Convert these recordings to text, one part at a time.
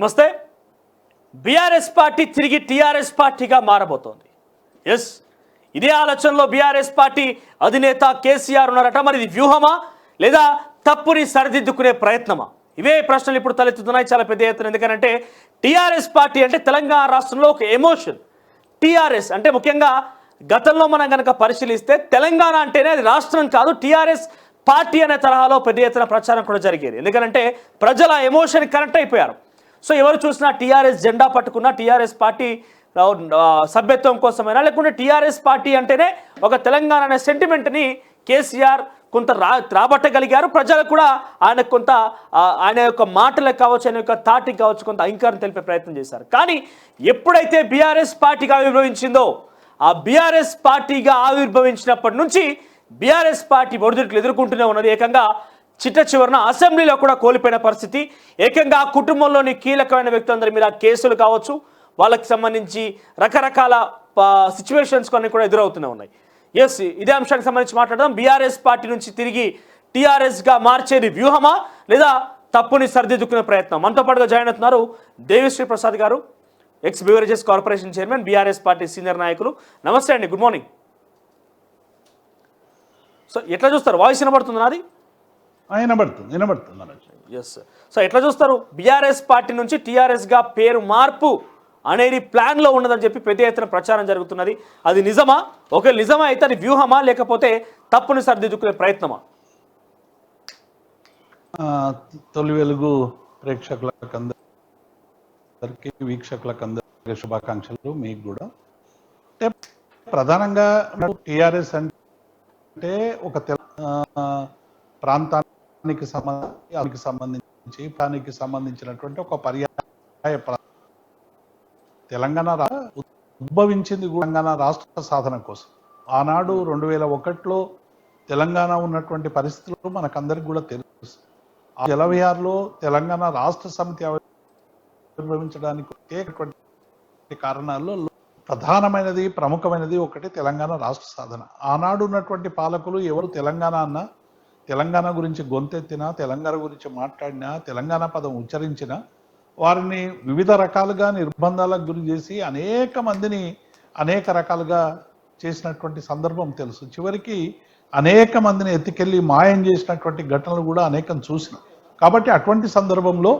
నమస్తే. BRS party తిరిగి TRS పార్టీగా మారబోతోంది. ఎస్, ఇదే ఆలోచనలో బీఆర్ఎస్ పార్టీ అధినేత కేసీఆర్ ఉన్నారట. మరి ఇది వ్యూహమా లేదా తప్పుని సరిదిద్దుకునే ప్రయత్నమా? ఇవే ప్రశ్నలు ఇప్పుడు తలెత్తుతున్నాయి చాలా పెద్ద ఎత్తున. ఎందుకంటే టీఆర్ఎస్ పార్టీ అంటే తెలంగాణ రాష్ట్రంలో ఒక ఎమోషన్. టీఆర్ఎస్ అంటే ముఖ్యంగా గతంలో మనం కనుక పరిశీలిస్తే తెలంగాణ అంటేనే అది రాష్ట్రం కాదు, టీఆర్ఎస్ పార్టీ అనే తరహాలో పెద్ద ఎత్తున ప్రచారం కూడా జరిగేది. ఎందుకంటే ప్రజల ఎమోషన్ కనెక్ట్ అయిపోయారు. సో ఎవరు చూసినా టీఆర్ఎస్ జెండా పట్టుకున్న టీఆర్ఎస్ పార్టీ సభ్యత్వం కోసమైనా లేకుంటే టీఆర్ఎస్ పార్టీ అంటేనే ఒక తెలంగాణ అనే సెంటిమెంట్ని కేసీఆర్ కొంత రాబట్టగలిగారు. ప్రజలకు కూడా ఆయన యొక్క మాటలకు కావచ్చు, ఆయన యొక్క తాటికి కావచ్చు కొంత అహంకారం తెలిపే ప్రయత్నం చేశారు. కానీ ఎప్పుడైతే బీఆర్ఎస్ పార్టీగా ఆవిర్భవించిందో, ఆ బీఆర్ఎస్ పార్టీగా ఆవిర్భవించినప్పటి నుంచి బీఆర్ఎస్ పార్టీ ఒడిదుడుకులు ఎదుర్కొంటూనే ఉన్నది. ఏకంగా చిట్ట చివరన అసెంబ్లీలో కూడా కోల్పోయిన పరిస్థితి. ఏకంగా ఆ కుటుంబంలోని కీలకమైన వ్యక్తులందరి మీద కేసులు కావచ్చు, వాళ్ళకి సంబంధించి రకరకాల సిచ్యువేషన్స్ కొన్ని కూడా ఎదురవుతూనే ఉన్నాయి. ఎస్, ఇదే అంశానికి సంబంధించి మాట్లాడదాం. బీఆర్ఎస్ పార్టీ నుంచి తిరిగి టీఆర్ఎస్గా మార్చేది వ్యూహమా లేదా తప్పుని సరిదిద్దుకునే ప్రయత్నం? మనతో పాటుగా జాయిన్ అవుతున్నారు దేవిశ్రీ ప్రసాద్ గారు, X beverages corporation chairman, BRS party senior నాయకులు. నమస్తే అండి, గుడ్ మార్నింగ్. సో ఎట్లా చూస్తారు? వాయిస్ వినబడుతుంది నాది? వినబడుతుంది. ఎస్. సో ఎట్లా చూస్తారు? బీఆర్ఎస్ పార్టీ నుంచి టీఆర్ఎస్గా పేరు మార్పు అనేది ప్లాన్లో ఉన్నదని చెప్పి పెద్ద ఎత్తున ప్రచారం జరుగుతున్నది. అది నిజమా? ఒకవేళ నిజమా అయితే అది వ్యూహమా లేకపోతే తప్పుని సరిదిద్దుకునే ప్రయత్నమా? తొలి వెలుగు ప్రేక్షకులకందరికీ, వీక్షకులకందరికీ శుభాకాంక్షలు. మీకు కూడా. అంటే ప్రధానంగా టీఆర్ఎస్ అంటే ఒక ప్రాంతానికి సంబంధించినటువంటి ఒక పర్యాయ తెలంగాణ ఉద్భవించింది తెలంగాణ రాష్ట్ర సాధన కోసం. ఆనాడు 2001లో తెలంగాణ ఉన్నటువంటి పరిస్థితులు మనకందరికి కూడా తెలుసు. 2006లో తెలంగాణ రాష్ట్ర సమితి ఆవిర్భవించడానికి ప్రత్యేకటువంటి కారణాల్లో ప్రధానమైనది, ప్రముఖమైనది ఒకటి తెలంగాణ రాష్ట్ర సాధన. ఆనాడు ఉన్నటువంటి పాలకులు ఎవరు తెలంగాణ అన్నా, తెలంగాణ గురించి గొంతెత్తినా, తెలంగాణ గురించి మాట్లాడినా, తెలంగాణ పదం ఉచ్చరించినా వారిని వివిధ రకాలుగా నిర్బంధాలకు గురి చేసి అనేక మందిని అనేక రకాలుగా చేసినటువంటి సందర్భం తెలుసు. చివరికి అనేక మందిని ఎత్తుకెళ్ళి మాయం చేసినటువంటి ఘటనలు కూడా అనేకం చూసినాం. కాబట్టి అటువంటి సందర్భంలో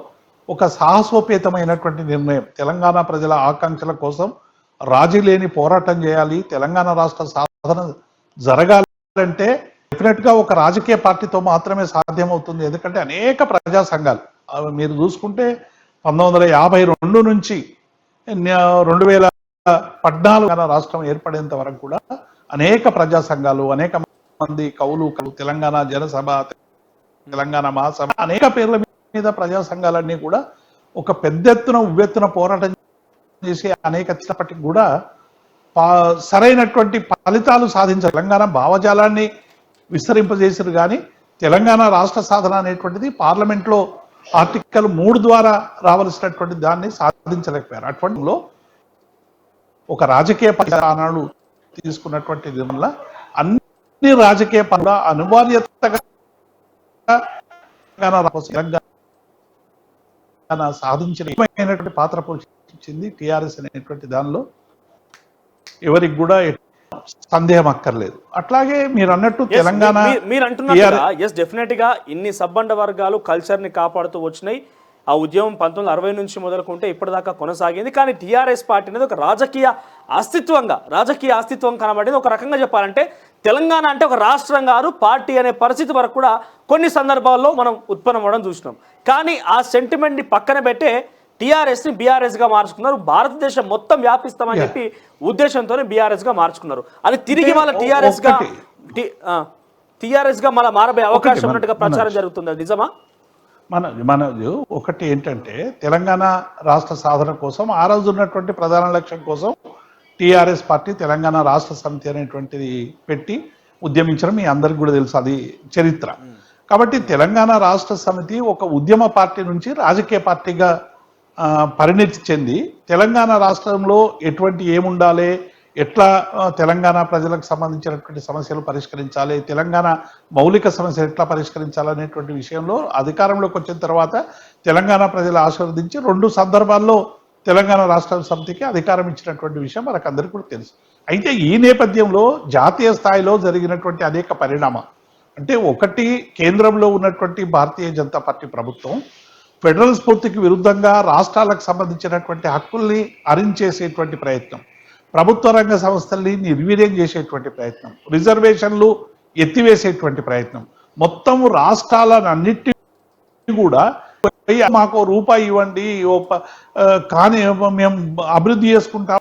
ఒక సాహసోపేతమైనటువంటి నిర్ణయం, తెలంగాణ ప్రజల ఆకాంక్షల కోసం రాజీ లేని పోరాటం చేయాలి, తెలంగాణ రాష్ట్ర సాధన జరగాలంటే డెఫినెట్గా ఒక రాజకీయ పార్టీతో మాత్రమే సాధ్యమవుతుంది. ఎందుకంటే అనేక ప్రజా సంఘాలు మీరు చూసుకుంటే 1952 నుంచి 2014 రాష్ట్రం ఏర్పడేంత వరకు కూడా అనేక ప్రజా సంఘాలు, అనేక మంది కవులు, తెలంగాణ జనసభ, తెలంగాణ మహాసభ, అనేక పేర్ల మీద ప్రజా సంఘాలన్నీ కూడా ఒక పెద్ద ఎత్తున ఉవ్వెత్తున పోరాటం చేసి అనేక చిన్నప్పటికి కూడా సరైనటువంటి ఫలితాలు సాధించారు. తెలంగాణ భావజాలాన్ని విస్తరింపజేసారు. కానీ తెలంగాణ రాష్ట్ర సాధన అనేటువంటిది పార్లమెంట్లో ఆర్టికల్ 3 ద్వారా రావాల్సినటువంటి దాన్ని సాధించలేకపోయారు. అటువంటిలో ఒక రాజకీయ పార్టీ ఆనాడు తీసుకున్నటువంటి వల్ల అన్ని రాజకీయ పనుల అనివార్యతగా తెలంగాణ సాధించిన పాత్ర పోషించింది టీఆర్ఎస్ అనేటువంటి దానిలో ఎవరికి కూడా సందేహం అక్కర్లేదు. అట్లాగే మీరు అన్నట్టు తెలంగాణ మీరు అంటున్నారు ఎస్, డెఫినెట్ గా ఇన్ని సబ్బండ వర్గాలు కల్చర్ ని కాపాడుతూ వచ్చినాయి. ఆ ఉద్యమం 1960 నుంచి మొదలుకుంటే ఇప్పటిదాకా కొనసాగింది. కానీ టీఆర్ఎస్ పార్టీ అనేది ఒక రాజకీయ అస్తిత్వం కనబడింది. ఒక రకంగా చెప్పాలంటే తెలంగాణ అంటే ఒక రాష్ట్రం కాదు, పార్టీ అనే పరిస్థితి వరకు కూడా కొన్ని సందర్భాల్లో మనం ఉత్పన్నమవడం చూసినాం. కానీ ఆ సెంటిమెంట్ ని పక్కన పెట్టే టీఆర్ఎస్ ని బీఆర్ఎస్ గా మార్చుకున్నారు. భారతదేశం మొత్తం వ్యాపిస్తామని చెప్పి ఉద్దేశంతోనే బీఆర్ఎస్ గా మార్చుకున్నారు. అది తిరిగి మళ్ళీ టీఆర్ఎస్ గా మళ్ళీ మారబోయే అవకాశం ఉన్నట్టుగా ప్రచారం జరుగుతుంది. అది నిజమా? మన ఒకటి ఏంటంటే తెలంగాణ రాష్ట్ర సాధన కోసం ఆ రోజు ఉన్నటువంటి ప్రధాన లక్ష్యం కోసం టీఆర్ఎస్ పార్టీ తెలంగాణ రాష్ట్ర సమితి అనేటువంటిది పెట్టి ఉద్యమించడం మీ అందరికి కూడా తెలుసు, అది చరిత్ర. కాబట్టి తెలంగాణ రాష్ట్ర సమితి ఒక ఉద్యమ పార్టీ నుంచి రాజకీయ పార్టీగా పరిణితి చెంది తెలంగాణ రాష్ట్రంలో ఏముండాలి, ఎట్లా తెలంగాణ ప్రజలకు సంబంధించినటువంటి సమస్యలు పరిష్కరించాలి, తెలంగాణ మౌలిక సమస్యలు ఎట్లా పరిష్కరించాలనేటువంటి విషయంలో అధికారంలోకి వచ్చిన తర్వాత తెలంగాణ ప్రజలు ఆశీర్వదించి 2 సందర్భాల్లో తెలంగాణ రాష్ట్ర సమితికి అధికారం ఇచ్చినటువంటి విషయం మనకందరికీ కూడా తెలుసు. అయితే ఈ నేపథ్యంలో జాతీయ స్థాయిలో జరిగినటువంటి అనేక పరిణామాలు అంటే, ఒకటి, కేంద్రంలో ఉన్నటువంటి భారతీయ జనతా పార్టీ ప్రభుత్వం ఫెడరల్ స్ఫూర్తికి విరుద్ధంగా రాష్ట్రాలకు సంబంధించినటువంటి హక్కుల్ని అరించేసేటువంటి ప్రయత్నం, ప్రభుత్వ రంగ సంస్థల్ని నిర్వీర్యం చేసేటువంటి ప్రయత్నం, రిజర్వేషన్లు ఎత్తివేసేటువంటి ప్రయత్నం, మొత్తం రాష్ట్రాలన్నిటి కూడా మాకు రూపాయి ఇవ్వండి కానీ మేము అభివృద్ధి చేసుకుంటాం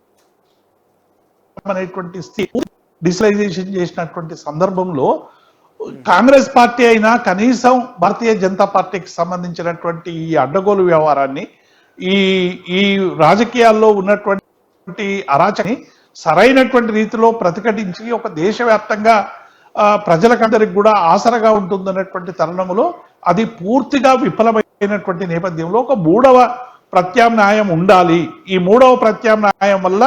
అనేటువంటి స్థితి డిజిటలైజేషన్ చేసినటువంటి సందర్భంలో కాంగ్రెస్ పార్టీ అయినా కనీసం భారతీయ జనతా పార్టీకి సంబంధించినటువంటి ఈ అడ్డగోలు వ్యవహారాన్ని, ఈ రాజకీయాల్లో ఉన్నటువంటి అరాచని సరైనటువంటి రీతిలో ప్రతిఘటించి ఒక దేశవ్యాప్తంగా ప్రజలకందరికి కూడా ఆసరగా ఉంటుందన్నటువంటి తరుణంలో అది పూర్తిగా విఫలమైనటువంటి నేపథ్యంలో ఒక 3వ ప్రత్యామ్నాయం ఉండాలి. ఈ 3వ ప్రత్యామ్నాయం వల్ల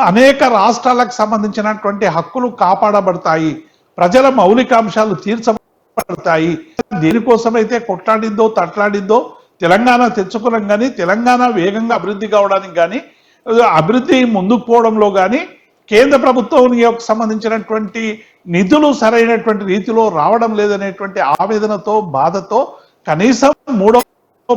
అనేక రాష్ట్రాలకు సంబంధించినటువంటి హక్కులు కాపాడబడతాయి, ప్రజల మౌలికాంశాలు తీర్చబడతాయి. దేనికోసమైతే కొట్లాడిందో తట్లాడిందో తెలంగాణ తెచ్చుకోవడం కానీ, తెలంగాణ వేగంగా అభివృద్ధి కావడానికి కానీ, అభివృద్ధి ముందుకు పోవడంలో కానీ కేంద్ర ప్రభుత్వం సంబంధించినటువంటి నిధులు సరైనటువంటి రీతిలో రావడం లేదనేటువంటి ఆవేదనతో, బాధతో కనీసం 3వ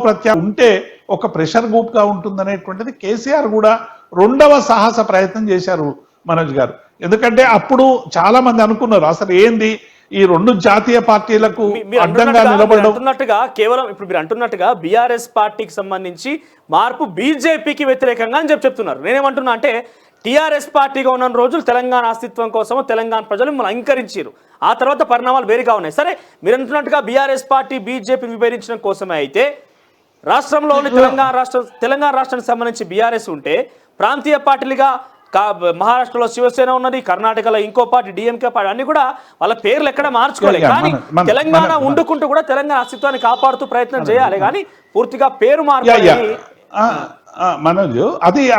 ప్రత్యామ్నాయం ఉంటే ఒక ప్రెషర్ గ్రూప్ గా ఉంటుందనేటువంటిది కేసీఆర్ కూడా 2వ సాహస ప్రయత్నం చేశారు మనోజ్ గారు. ఎందుకంటే అప్పుడు చాలా మంది అనుకున్నారు అసలు ఏంది ఈ 2 జాతీయ పార్టీలకు అడ్డంగా నిలబడడం. కేవలం ఇప్పుడు మీరు అంటున్నట్టుగా బీఆర్ఎస్ పార్టీకి సంబంధించి మార్పు బీజేపీకి వ్యతిరేకంగా అని చెప్తున్నారు. నేనేమంటున్నా అంటే, టీఆర్ఎస్ పార్టీగా ఉన్న రోజులు తెలంగాణ అస్తిత్వం కోసం తెలంగాణ ప్రజలు మిమ్మల్ని అంకరించారు. ఆ తర్వాత పరిణామాలు వేరుగా ఉన్నాయి. సరే, మీరు అంటున్నట్టుగా బీఆర్ఎస్ పార్టీ బీజేపీని విభజించడం కోసమే అయితే రాష్ట్రంలోని తెలంగాణ రాష్ట్రానికి సంబంధించి బీఆర్ఎస్ ఉంటే, ప్రాంతీయ పార్టీలుగా మహారాష్ట్రలో శివసేన ఉన్నది, కర్ణాటకలో ఇంకో పార్టీ డిఎంకే పార్టీ, అన్ని కూడా వాళ్ళ పేర్లు ఎక్కడ మార్చుకోలేదు. కానీ తెలంగాణ ఉండుకుంటూ కూడా తెలంగాణ అస్తిత్వాన్ని కాపాడుతూ ప్రయత్నం చేయాలి, కానీ పూర్తిగా పేరు మార్పు. మనోజ్,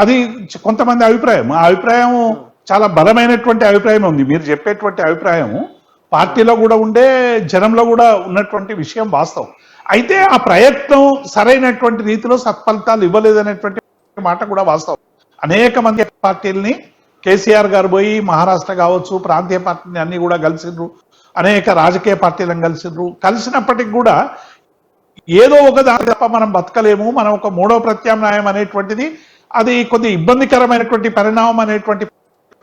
అది కొంతమంది అభిప్రాయం. ఆ అభిప్రాయం చాలా బలమైనటువంటి అభిప్రాయం ఉంది. మీరు చెప్పేటువంటి అభిప్రాయం పార్టీలో కూడా ఉండే, జనంలో కూడా ఉన్నటువంటి విషయం వాస్తవం. అయితే ఆ ప్రయత్నం సరైనటువంటి రీతిలో సత్ఫలితాలు ఇవ్వలేదనేటువంటి మాట కూడా వాస్తవం. అనేక మంది పార్టీలని కేసీఆర్ గారు పోయి మహారాష్ట్ర కావచ్చు, ప్రాంతీయ పార్టీని అన్ని కూడా కలిసిండ్రు, అనేక రాజకీయ పార్టీలను కలిసినప్పటికి కూడా ఏదో ఒక దాని తప్ప మనం బతకలేము, మనం ఒక 3వ ప్రత్యామ్నాయం అనేటువంటిది అది కొద్ది ఇబ్బందికరమైనటువంటి పరిణామం అనేటువంటి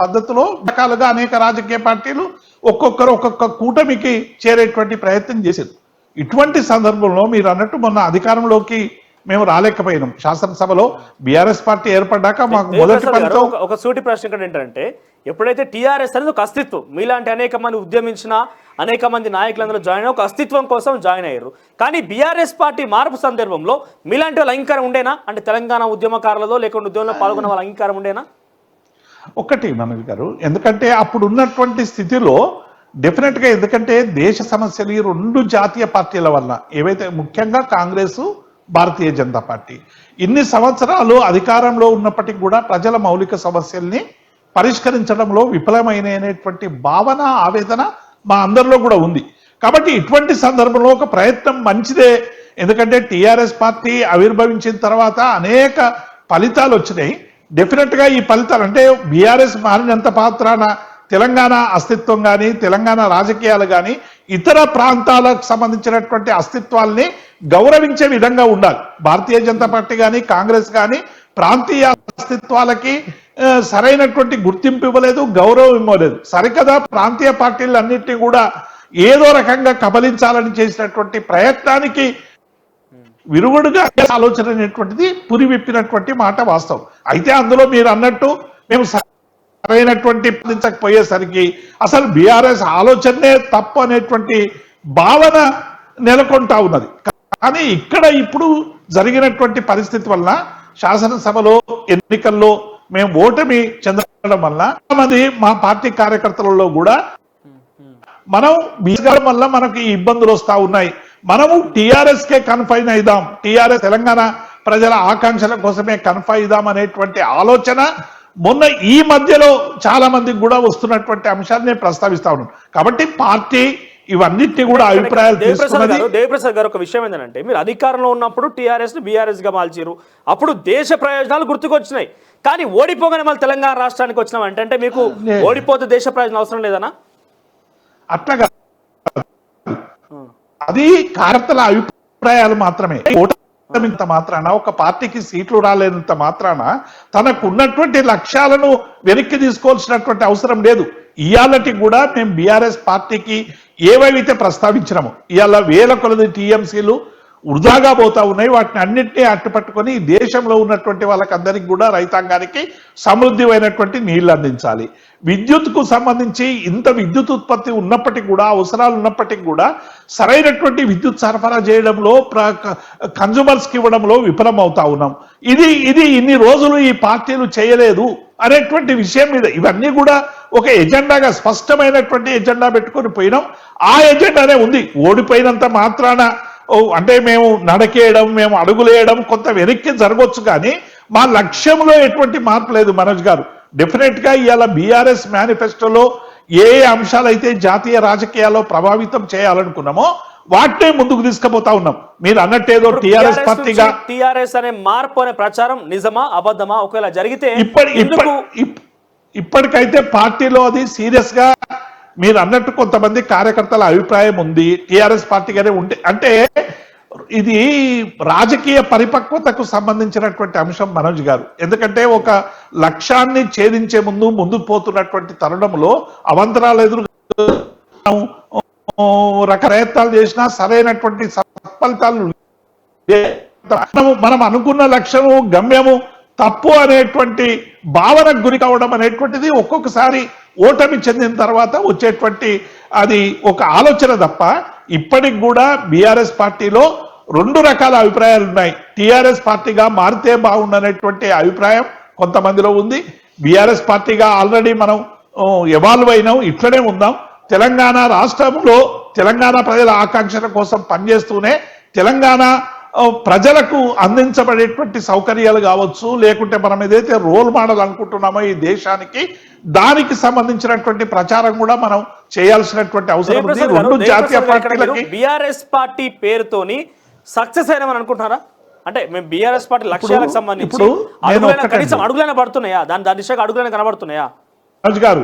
పద్ధతిలో రకాలుగా అనేక రాజకీయ పార్టీలు ఒక్కొక్కరు ఒక్కొక్క కూటమికి చేరేటువంటి ప్రయత్నం చేశారు. ఇటువంటి సందర్భంలో మీరు అన్నట్టు మొన్న అధికారంలోకి మేము రాలేకపోయినాం. శాసనసభలో బీఆర్ఎస్ పార్టీ ఏర్పడ్డాక మాకు మొదటి ఫలితం. ఒక సూటి ప్రశ్న ఇక్కడ ఏంటంటే, ఎప్పుడైతే టీఆర్ఎస్ అనేది ఒక అస్తిత్వం, మీలాంటి అనేక మంది ఉద్యమించిన అనేక మంది నాయకులందరూ జాయిన్ ఒక అస్తిత్వం కోసం జాయిన్ అయ్యారు. కానీ బీఆర్ఎస్ పార్టీ మార్పు సందర్భంలో మీలాంటి వాళ్ళ అంగీకారం ఉండేనా? అంటే తెలంగాణ ఉద్యమకారులతో లేకుండా ఉద్యమంలో పాల్గొన్న వాళ్ళ అంగీకారం ఉండేనా? ఒకటి మనోజ్ గారు, ఎందుకంటే అప్పుడు ఉన్నటువంటి స్థితిలో డెఫినెట్ గా, ఎందుకంటే దేశ సమస్యలు ఈ 2 జాతీయ పార్టీల వల్ల ఏవైతే, ముఖ్యంగా కాంగ్రెస్, భారతీయ జనతా పార్టీ ఇన్ని సంవత్సరాలు అధికారంలో ఉన్నప్పటికీ కూడా ప్రజల మౌలిక సమస్యల్ని పరిష్కరించడంలో విఫలమైనటువంటి భావన, ఆవేదన మా అందరిలో కూడా ఉంది. కాబట్టి ఇటువంటి సందర్భంలో ఒక ప్రయత్నం మంచిదే. ఎందుకంటే టీఆర్ఎస్ పార్టీ ఆవిర్భవించిన తర్వాత అనేక ఫలితాలు వచ్చినాయి. డెఫినెట్ గా ఈ ఫలితాలు అంటే బీఆర్ఎస్ మారినంత పాత్రాన తెలంగాణ అస్తిత్వం కానీ, తెలంగాణ రాజకీయాలు కానీ, ఇతర ప్రాంతాలకు సంబంధించినటువంటి అస్తిత్వాల్ని గౌరవించే విధంగా ఉండాలి. భారతీయ జనతా పార్టీ కానీ, కాంగ్రెస్ కానీ ప్రాంతీయ అస్తిత్వాలకి సరైనటువంటి గుర్తింపు ఇవ్వలేదు, గౌరవం ఇవ్వలేదు. సరికదా ప్రాంతీయ పార్టీలన్నింటినీ కూడా ఏదో రకంగా కబలించాలని చేసినటువంటి ప్రయత్నానికి విరుగుడుగా ఆలోచన అనేటువంటిది పురివిప్పినటువంటి మాట వాస్తవం. అయితే అందులో మీరు అన్నట్టు మేము సరైనటువంటి పోయేసరికి అసలు బీఆర్ఎస్ ఆలోచనే తప్పు అనేటువంటి భావన నెలకొంటా ఉన్నది. కానీ ఇక్కడ ఇప్పుడు జరిగినటువంటి పరిస్థితి వల్ల శాసనసభలో ఎన్నికల్లో మేము ఓటమి చెందడం వల్ల మంది మా పార్టీ కార్యకర్తలలో కూడా మనం బీజం వల్ల మనకు ఈ ఇబ్బందులు వస్తా ఉన్నాయి, మనము టీఆర్ఎస్ కే కన్ఫైన్ అయిదాం, టీఆర్ఎస్ తెలంగాణ ప్రజల ఆకాంక్షల కోసమే కన్ఫైన్ అయిదాం అనేటువంటి ఆలోచన మొన్న ఈ మధ్యలో చాలా మందికి కూడా వస్తున్నటువంటి అంశాన్ని నేను ప్రస్తావిస్తా ఉన్నాను. కాబట్టి పార్టీ ఇవన్నిటిని కూడా అభిప్రాయాలు తీసుకున్నది. దేవప్రసాద్ గారు, ఒక విషయం ఏంటంటే మీరు అధికారంలో ఉన్నప్పుడు టీఆర్ఎస్ ని బీఆర్ఎస్ గా మార్చారు, అప్పుడు దేశ ప్రయోజనాలు గుర్తుకొచ్చినాయి. కానీ ఓడిపోగానే మళ్ళీ తెలంగాణ రాష్ట్రానికి వచ్చినాం అంటే మీకు ఓడిపోతే దేశ ప్రయోజనం అవసరం లేదనా? అట్లాగా అది కార్యకర్తల అభిప్రాయాలు మాత్రమే. ఓటమింత మాత్రాన, ఒక పార్టీకి సీట్లు రాలేనంత మాత్రాన తనకు ఉన్నటువంటి లక్ష్యాలను వెనక్కి తీసుకోవాల్సినటువంటి అవసరం లేదు. ఇవాళకి కూడా మేము బీఆర్ఎస్ పార్టీకి ఏవైతే ప్రస్తావించినామో ఇవాళ వేల కొలది టీఎంసీలు వృధాగా పోతా ఉన్నాయి. వాటిని అన్నింటినీ అట్టుపట్టుకొని దేశంలో ఉన్నటువంటి వాళ్ళకందరికీ కూడా రైతాంగానికి సమృద్ధిమైనటువంటి నీళ్లు అందించాలి. విద్యుత్కు సంబంధించి ఇంత విద్యుత్ ఉత్పత్తి ఉన్నప్పటికీ కూడా, అవసరాలు ఉన్నప్పటికీ కూడా సరైనటువంటి విద్యుత్ సరఫరా చేయడంలో, కన్జ్యూమర్స్కి ఇవ్వడంలో విఫలం అవుతా ఉన్నాం. ఇది ఇన్ని రోజులు ఈ పార్టీలు చేయలేదు అనేటువంటి విషయం మీద ఇవన్నీ కూడా ఒక ఎజెండాగా, స్పష్టమైనటువంటి ఎజెండా పెట్టుకొని పోయినాం. ఆ ఎజెండానే ఉంది. ఓడిపోయినంత మాత్రాన అంటే మేము నడకేయడం, మేము అడుగులేయడం కొంత వెనక్కి జరగవచ్చు, కానీ మా లక్ష్యంలో ఎటువంటి మార్పు లేదు. మనోజ్ గారు, డెఫినెట్ గా ఇవాళ బీఆర్ఎస్ మేనిఫెస్టోలో ఏ అంశాలైతే జాతీయ రాజకీయాల్లో ప్రభావితం చేయాలనుకున్నామో వాటినే ముందుకు తీసుకుపోతా ఉన్నాం. మీరు అన్నట్టేదో టీఆర్ఎస్ పార్టీగా టీఆర్ఎస్ అనే మార్పు అనే ప్రచారం నిజమా అబద్ధమా? ఒకవేళ జరిగితే ఇప్పటికైతే పార్టీలో అది సీరియస్ గా మీరు అన్నట్టు కొంతమంది కార్యకర్తల అభిప్రాయం ఉంది టీఆర్ఎస్ పార్టీగానే ఉంటే, అంటే ఇది రాజకీయ పరిపక్వతకు సంబంధించినటువంటి అంశం మనోజ్ గారు. ఎందుకంటే ఒక లక్ష్యాన్ని ఛేదించే ముందుకు పోతున్నటువంటి తరుణంలో అవంతరాలు ఎదురు రకరకాలు చేసినా సరైనటువంటి సత్ఫలితాలు మనం అనుకున్న లక్ష్యము, గమ్యము తప్పు అనేటువంటి భావనకు గురి కావడం అనేటువంటిది ఒక్కొక్కసారి ఓటమి చెందిన తర్వాత వచ్చేటువంటి అది ఒక ఆలోచన తప్ప, ఇప్పటికి కూడా బీఆర్ఎస్ పార్టీలో రెండు రకాల అభిప్రాయాలు ఉన్నాయి. టీఆర్ఎస్ పార్టీగా మారితే బాగుండనేటువంటి అభిప్రాయం కొంతమందిలో ఉంది. బీఆర్ఎస్ పార్టీగా ఆల్రెడీ మనం ఎవాల్వ్ అయినాం, ఇట్లనే ఉందాం. తెలంగాణ రాష్ట్రంలో తెలంగాణ ప్రజల ఆకాంక్షల కోసం పనిచేస్తూనే తెలంగాణ ప్రజలకు అందించబడేటువంటి సౌకర్యాలు కావచ్చు, లేకుంటే మనం ఏదైతే రోల్ మోడల్ అనుకుంటున్నామో ఈ దేశానికి, దానికి సంబంధించినటువంటి ప్రచారం కూడా మనం చేయాల్సినటువంటి అవసరం ఉంది. రెండు జాతీయ పార్టీలకి బీఆర్ఎస్ పార్టీ పేరుతోని సక్సెస్ అయినామని అనుకుంటున్నారా? అంటే మేము బీఆర్ఎస్ పార్టీ లక్ష్యాలకు సంబంధించి కనీసం అడుగులైనా పడుతున్నాయా? దాని దిశగా అడుగులైనా కనబడుతున్నాయా? రాజు గారు,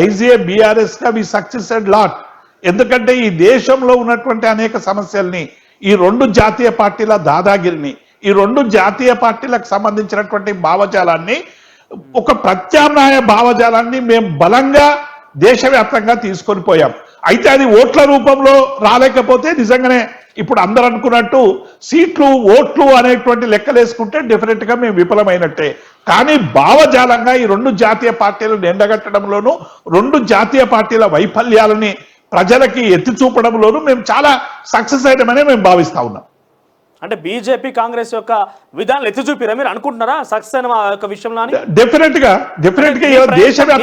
ఐజీఏ బీఆర్ఎస్ గా వి సక్సెస్డ్ లాట్. ఎందుకంటే ఈ దేశంలో ఉన్నటువంటి అనేక సమస్యల్ని, ఈ రెండు జాతీయ పార్టీల దాదాగిరిని, ఈ రెండు జాతీయ పార్టీలకు సంబంధించినటువంటి భావజాలాన్ని, ఒక ప్రత్యామ్నాయ భావజాలాన్ని మేము బలంగా దేశవ్యాప్తంగా తీసుకొని పోయాం. అయితే అది ఓట్ల రూపంలో రాలేకపోతే నిజంగానే ఇప్పుడు అందరు అనుకున్నట్టు సీట్లు, ఓట్లు అనేటువంటి లెక్కలేసుకుంటే డెఫినెట్ గా మేము విఫలమైనట్టే. కానీ భావజాలంగా ఈ రెండు జాతీయ పార్టీలను ఎండగట్టడంలోనూ, రెండు జాతీయ పార్టీల వైఫల్యాలని ప్రజలకి ఎత్తి చూపడంలోనూ మేము చాలా సక్సెస్ అయ్యామని మేము భావిస్తా ఉన్నాం. అంటే బీజేపీ కాంగ్రెస్ యొక్క విధానాలు ఎత్తి చూపిరా మీరు అనుకుంటున్నారా సక్సెస్ అయిన యొక్క విషయంలో? డెఫినెట్ గా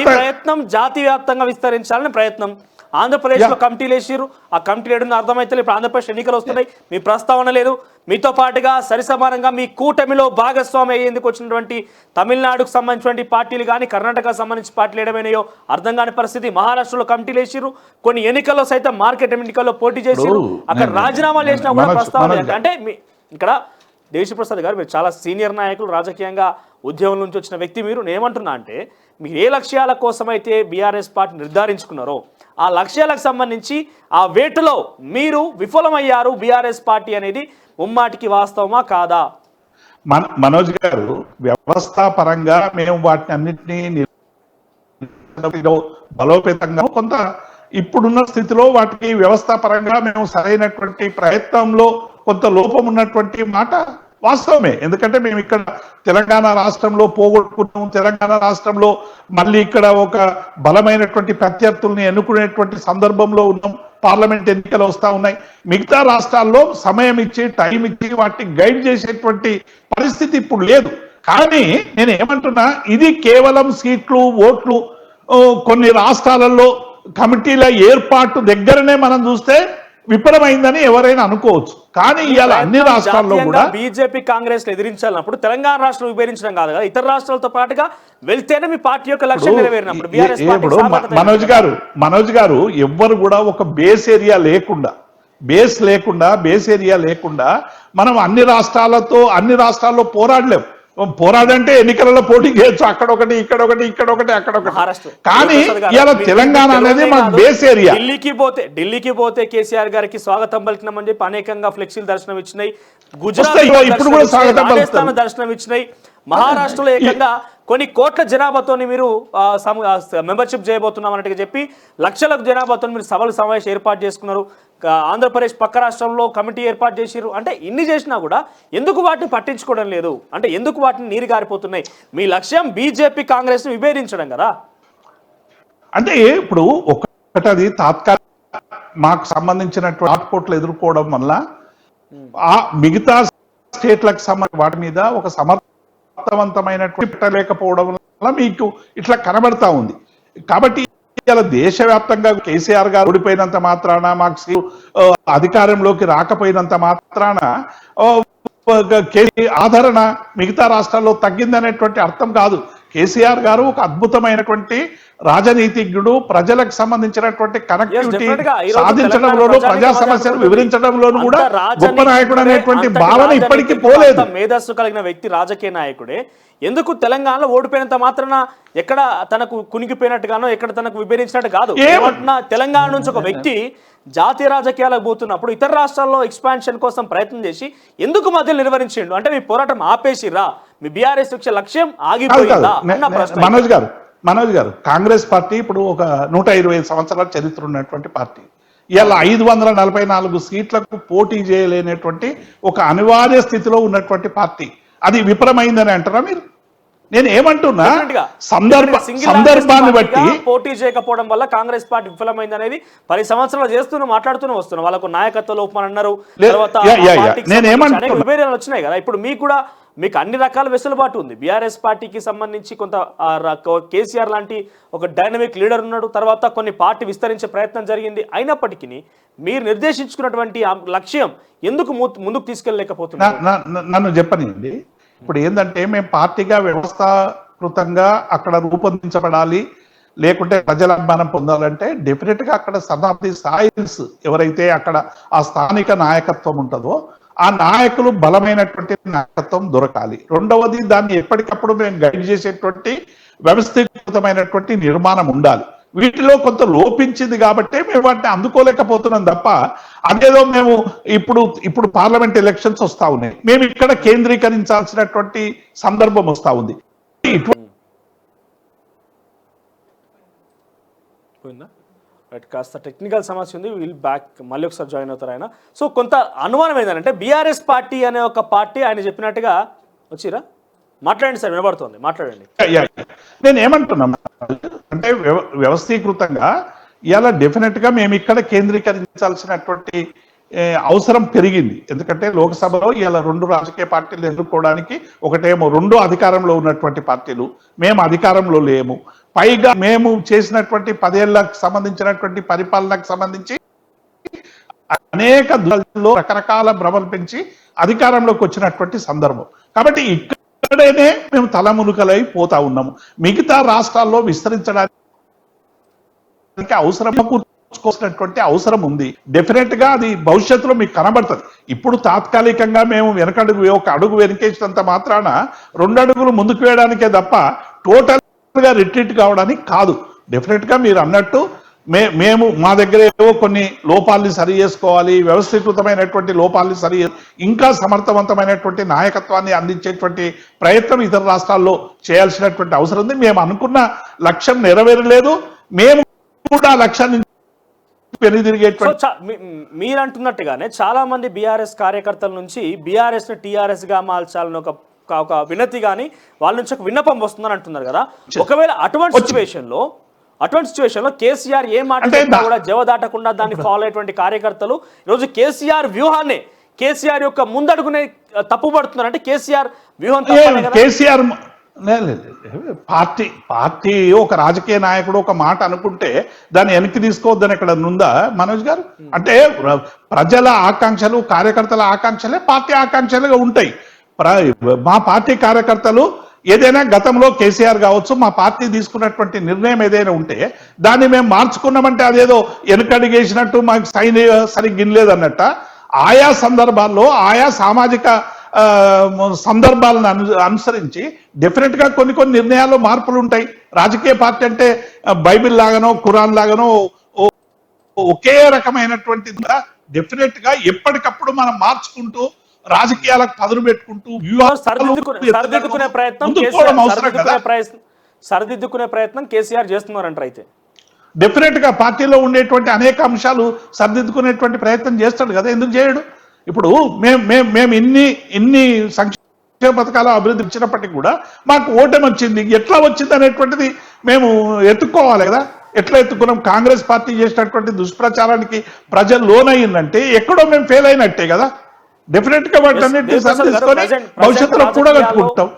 ప్రయత్నం జాతీయ వ్యాప్తంగా విస్తరించాలని ప్రయత్నం. ఆంధ్రప్రదేశ్ లో కమిటీలు వేసిరు, ఆ కమిటీలు ఏడున్న అర్థమైతే ఇప్పుడు ఆంధ్రప్రదేశ్ ఎన్నికలు వస్తున్నాయి, మీ ప్రస్తావన లేదు. మీతో పాటుగా సరిసమానంగా మీ కూటమిలో భాగస్వామి అయ్యేందుకు వచ్చినటువంటి తమిళనాడుకు సంబంధించినటువంటి పార్టీలు కానీ, కర్ణాటకకు సంబంధించి పార్టీలు ఏడమైనాయో అర్థం కాని పరిస్థితి. మహారాష్ట్రలో కమిటీలు వేసిరు, కొన్ని ఎన్నికల్లో సైతం మార్కెట్ ఎన్నికల్లో పోటీ చేసిరు, అక్కడ రాజీనామాలు చేసినా కూడా ప్రస్తావన. అంటే ఇక్కడ దేశప్రసాద్ గారు, మీరు చాలా సీనియర్ నాయకులు, రాజకీయంగా ఉద్యోగం నుంచి వచ్చిన వ్యక్తి మీరు. నేనేమంటున్నా అంటే మీరు ఏ లక్ష్యాల కోసమైతే బీఆర్ఎస్ పార్టీ నిర్ధారించుకున్నారో ఆ లక్ష్యాలకు సంబంధించి ఆ వేటులో మీరు విఫలమయ్యారు బీఆర్ఎస్ పార్టీ అనేది ముమ్మాటికి వాస్తవమా కాదా? మనోజ్ గారు, వ్యవస్థాపరంగా మేము వాటిని అన్నింటినీ బలోపేతంగా కొంత ఇప్పుడున్న స్థితిలో వాటికి వ్యవస్థాపరంగా మేము సరైనటువంటి ప్రయత్నంలో కొంత లోపం ఉన్నటువంటి మాట వాస్తవమే. ఎందుకంటే మేము ఇక్కడ తెలంగాణ రాష్ట్రంలో పోగొట్టుకున్నాం, తెలంగాణ రాష్ట్రంలో మళ్ళీ ఇక్కడ ఒక బలమైనటువంటి ప్రత్యర్థుల్ని ఎన్నుకునేటువంటి సందర్భంలో ఉన్నాం. పార్లమెంట్ ఎన్నికలు వస్తూ ఉన్నాయి. మిగతా రాష్ట్రాల్లో సమయం ఇచ్చి, టైం ఇచ్చి వాటిని గైడ్ చేసేటువంటి పరిస్థితి ఇప్పుడు లేదు. కానీ నేను ఏమంటున్నా, ఇది కేవలం సీట్లు, ఓట్లు, కొన్ని రాష్ట్రాలలో కమిటీల ఏర్పాటు దగ్గరనే మనం చూస్తే విఫలమైందని ఎవరైనా అనుకోవచ్చు. కానీ ఇవాళ అన్ని రాష్ట్రాల్లో కూడా బీజేపీ కాంగ్రెస్ తెలంగాణ రాష్ట్రం విభజించడం కాదు కదా, ఇతర రాష్ట్రాలతో పాటుగా వెళ్తేనే మీ పార్టీ యొక్క లక్ష్యం నెరవేరినప్పుడు ఇప్పుడు మనోజ్ గారు ఎవ్వరు కూడా ఒక బేస్ ఏరియా లేకుండా మనం అన్ని రాష్ట్రాల్లో పోరాడలేం. పోరాడంటే ఎన్నికలలో పోటీ చేయొచ్చు, అక్కడొకటి అక్కడొకటి. కానీ ఇలా తెలంగాణ అనేది మన బేస్ ఏరియా. ఢిల్లీకి పోతే కేసీఆర్ గారికి స్వాగతం పలికినామని చెప్పి అనేకంగా ఫ్లెక్సీలు దర్శనం ఇచ్చినాయి, గుజరాత్ ఇప్పుడు కూడా రాజస్థాన్ దర్శనం ఇచ్చినాయి, మహారాష్ట్రలో ఏకంగా కొన్ని కోట్ల జనాభాతో మీరు మెంబర్షిప్ చేయబోతున్నాం అన్నట్టుగా చెప్పి లక్షల జనాభాతో మీరు సమావేశం ఏర్పాటు చేసుకున్నారు. ఆంధ్రప్రదేశ్ పక్క రాష్ట్రంలో కమిటీ ఏర్పాటు చేసిరు. అంటే ఇన్ని చేసినా కూడా ఎందుకు వాటిని పట్టించుకోవడం లేదు? అంటే ఎందుకు వాటిని నీరు గారిపోతున్నాయి? మీ లక్ష్యం బీజేపీ కాంగ్రెస్ ని విభేదించడం కదా. అంటే ఇప్పుడు ఒకటి తాత్కాలిక మాకు సంబంధించినటువంటి ఆటుపోట్లు ఎదుర్కోవడం వల్ల ఆ మిగతా స్టేట్లకు సంబంధించిన వాటి మీద ఒక సమర్థవంతమైనటువంటి పెట్టలేకపోవడం వల్ల మీకు ఇట్లా కనబడతా ఉంది. కాబట్టి ఇలా దేశవ్యాప్తంగా కేసీఆర్ గారు ఓడిపోయినంత మాత్రాన, మాకు అధికారంలోకి రాకపోయినంత మాత్రాన ఆదరణ మిగతా రాష్ట్రాల్లో తగ్గిందనేటువంటి అర్థం కాదు. కేసీఆర్ గారు ఒక అద్భుతమైనటువంటి రాజనీతిజ్ఞుడు, ప్రజలకు సంబంధించినటువంటి కనెక్టివిటీ సాధించడంలోనూ, ప్రజా సమస్యలు వివరించడంలోనూ కూడా గొప్ప నాయకుడు అనేటువంటి భావన ఇప్పటికీ పోలేదు. మేధస్సు కలిగిన వ్యక్తి రాజకీయ నాయకుడే. ఎందుకు తెలంగాణలో ఓడిపోయినంత మాత్రాన ఎక్కడ తనకు కునిగిపోయినట్టుగానో, ఎక్కడ తనకు విభేదించినట్టు కాదు. తెలంగాణ నుంచి ఒక వ్యక్తి జాతీయ రాజకీయాలకు పోతున్నప్పుడు ఇతర రాష్ట్రాల్లో ఎక్స్పాన్షన్ కోసం ప్రయత్నం చేసి ఎందుకు మధ్యలో నిర్వహించిండు? అంటే మీ పోరాటం ఆపేసిరా? మీ బీఆర్ఎస్ లక్ష్యం ఆగిపోయిందా? మనోజ్ గారు, కాంగ్రెస్ పార్టీ ఇప్పుడు ఒక 125 సంవత్సరాల చరిత్ర ఉన్నటువంటి పార్టీ. ఇలా 544 సీట్లకు పోటీ చేయలేనటువంటి ఒక అనివార్య స్థితిలో ఉన్నటువంటి పార్టీ. అది విఫలమైందని అంటారా మీరు? నేను ఏమంటున్నా, సందర్భాన్ని బట్టి పోటీ చేయకపోవడం వల్ల కాంగ్రెస్ పార్టీ విఫలమైంది అనేది 10 సంవత్సరాలు చేస్తూనే వస్తున్నాం. వాళ్ళకు నాయకత్వ లోపం అన్నారు, విభేదాలు వచ్చినాయి కదా. ఇప్పుడు మీకు అన్ని రకాల వెసులుబాటు ఉంది. బీఆర్ఎస్ పార్టీకి సంబంధించి కొంత కేసీఆర్ లాంటి ఒక డైనమిక్ లీడర్ ఉన్నాడు. తర్వాత కొన్ని పార్టీ విస్తరించే ప్రయత్నం జరిగింది. అయినప్పటికీ మీరు నిర్దేశించుకున్నటువంటి లక్ష్యం ఎందుకు ముందుకు తీసుకెళ్ళలేకపోతున్నారు? నన్ను చెప్పనండి. ఇప్పుడు ఏంటంటే, మేము పార్టీగా వ్యవస్థాకృతంగా అక్కడ రూపొందించబడాలి, లేకుంటే ప్రజల అభిమానం పొందాలంటే డెఫినెట్ గా అక్కడ సదాబ్ది సాయిల్స్ ఎవరైతే అక్కడ ఆ స్థానిక నాయకత్వం ఉంటుందో ఆ నాయకులు బలమైనటువంటి నాయకత్వం దొరకాలి. రెండవది, దాన్ని ఎప్పటికప్పుడు మేము గైడ్ చేసేటువంటి వ్యవస్థీకృతమైనటువంటి నిర్మాణం ఉండాలి. వీటిలో కొంత లోపించింది కాబట్టి మేము వాటిని అందుకోలేకపోతున్నాం తప్ప, అదేదో మేము ఇప్పుడు పార్లమెంట్ ఎలక్షన్స్ వస్తా ఉన్నాయి, మేము ఇక్కడ కేంద్రీకరించాల్సినటువంటి సందర్భం వస్తా ఉంది. కాస్త టెక్నికల్ సమస్య ఉంది, వీల్ బ్యాక్ మళ్ళీ ఒకసారి జాయిన్ అవుతారు ఆయన. సో కొంత అనుమానం ఏంటంటే, బీఆర్ఎస్ పార్టీ అనే ఒక పార్టీ ఆయన చెప్పినట్టుగా వచ్చిరా. మాట్లాడండి సార్, వినబడుతుంది, మాట్లాడండి. నేను ఏమంటున్నా అంటే, వ్యవస్థీకృతంగా ఇలా డెఫినెట్ గా మేము ఇక్కడ కేంద్రీకరించాల్సినటువంటి అవసరం పెరిగింది. ఎందుకంటే లోక్సభలో ఇలా 2 రాజకీయ పార్టీలు ఎదుర్కోవడానికి, ఒకటేమో 2 అధికారంలో ఉన్నటువంటి పార్టీలు, మేము అధికారంలో లేము. పైగా మేము చేసినటువంటి 10 ఏళ్లకు సంబంధించినటువంటి పరిపాలనకు సంబంధించి అనేక దళాల్లో రకరకాల భ్రమలు పెంచి అధికారంలోకి వచ్చినటువంటి సందర్భం. కాబట్టి ఇక్కడనే మేము తలమునుకలై పోతా ఉన్నాము. మిగతా రాష్ట్రాల్లో విస్తరించడానికి అవసరం ఉంది. డెఫినెట్ గా అది భవిష్యత్తులో మీకు కనబడుతుంది. ఇప్పుడు తాత్కాలికంగా మేము ఒక అడుగు వెనకేసినంత మాత్రాన 2 అడుగులు ముందుకు వేయడానికే తప్ప టోటల్ గా రిట్రీట్ కావడానికి కాదు. డెఫినెట్ గా మీరు అన్నట్టు మేము మా దగ్గర ఏవో కొన్ని లోపాలని సరి చేసుకోవాలి, వ్యవస్థీకృతమైనటువంటి లోపాలని ఇంకా సమర్థవంతమైనటువంటి నాయకత్వాన్ని అందించేటువంటి ప్రయత్నం ఇతర రాష్ట్రాల్లో చేయాల్సినటువంటి అవసరం ఉంది. మేము అనుకున్న లక్ష్యం నెరవేరలేదు, మేము కూడా లక్ష్యాన్ని మీరు అంటున్నట్టుగానే చాలా మంది బీఆర్ఎస్ కార్యకర్తల నుంచి బీఆర్ఎస్ ని టీఆర్ఎస్ గా మార్చాలని ఒక వినతి కానీ వాళ్ళ నుంచి ఒక విన్నపం వస్తుందని అంటున్నారు కదా. ఒకవేళ అటువంటి సిచ్యువేషన్ లో కేసీఆర్ ఏ మాట కూడా జవదాటకుండా దాన్ని ఫాలో అయ్యేటువంటి కార్యకర్తలు ఈరోజు కేసీఆర్ వ్యూహాన్ని, కేసీఆర్ యొక్క ముందడుగునే తప్పుపడుతున్నారు. అంటే కేసీఆర్ వ్యూహం పార్టీ ఒక రాజకీయ నాయకుడు ఒక మాట అనుకుంటే దాన్ని వెనక్కి తీసుకోవద్దని ఎక్కడ ఉందా మనోజ్ గారు? అంటే ప్రజల ఆకాంక్షలు కార్యకర్తల ఆకాంక్షలే పార్టీ ఆకాంక్షలుగా ఉంటాయి. మా పార్టీ కార్యకర్తలు ఏదైనా గతంలో కేసీఆర్ కావచ్చు మా పార్టీ తీసుకున్నటువంటి నిర్ణయం ఏదైనా ఉంటే దాన్ని మేము మార్చుకున్నామంటే అదేదో వెనకడిగేసినట్టు మాకు సరిగ్గా ఇనలేదన్నట్ట. ఆయా సందర్భాల్లో ఆయా సామాజిక సందర్భాలను అనుసరించి డెఫినెట్ గా కొన్ని నిర్ణయాల్లో మార్పులు ఉంటాయి. రాజకీయ పార్టీ అంటే బైబిల్ లాగానో ఖురాన్ లాగానో ఒకే రకమైనటువంటి డెఫినెట్ గా ఎప్పటికప్పుడు మనం మార్చుకుంటూ రాజకీయాలకు పదును పెట్టుకుంటూ సరిదిద్దుకునే ప్రయత్నం కేసీఆర్ చేస్తున్నారంటారు. అయితే డెఫినెట్ గా పార్టీలో ఉండేటువంటి అనేక అంశాలు సరిదిద్దుకునేటువంటి ప్రయత్నం చేస్తాడు కదా, ఎందుకు చేయడు? ఇప్పుడు మేము ఇన్ని సంక్షేమ పథకాల అభివృద్ధి ఇచ్చినప్పటికీ కూడా మాకు ఓటమి వచ్చింది. ఎట్లా వచ్చింది అనేటువంటిది మేము ఎత్తుక్కోవాలి కదా. ఎట్లా ఎత్తుకున్నాం? కాంగ్రెస్ పార్టీ చేసినటువంటి దుష్ప్రచారానికి ప్రజలు లోనయ్యిందంటే ఎక్కడో మేము ఫెయిల్ అయినట్టే కదా. డెఫినెట్ గా వాటన్నిటిని సరిదిద్దుకొని భవిష్యత్తులో కూడా కట్టుకుంటాం.